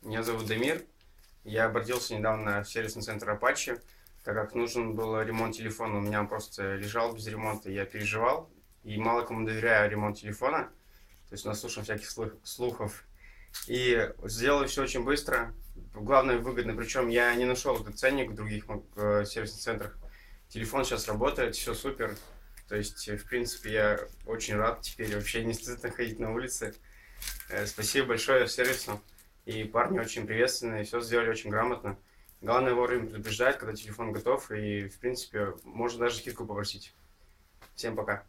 Меня зовут Дамир. Я обратился недавно в сервисный центр Apache, так как нужен был ремонт телефона. У меня он просто лежал без ремонта, я переживал. И мало кому доверяю ремонт телефона. То есть наслушан всяких слухов. И сделали все очень быстро. Главное, выгодно. Причем я не нашел этот ценник в других сервисных центрах. Телефон сейчас работает, все супер. То есть, в принципе, я очень рад теперь. Вообще не стыдно ходить на улице. Спасибо большое сервису. И парни очень приветственные, все сделали очень грамотно. Главное вовремя предупреждать, когда телефон готов. И, в принципе, можно даже скидку попросить. Всем пока.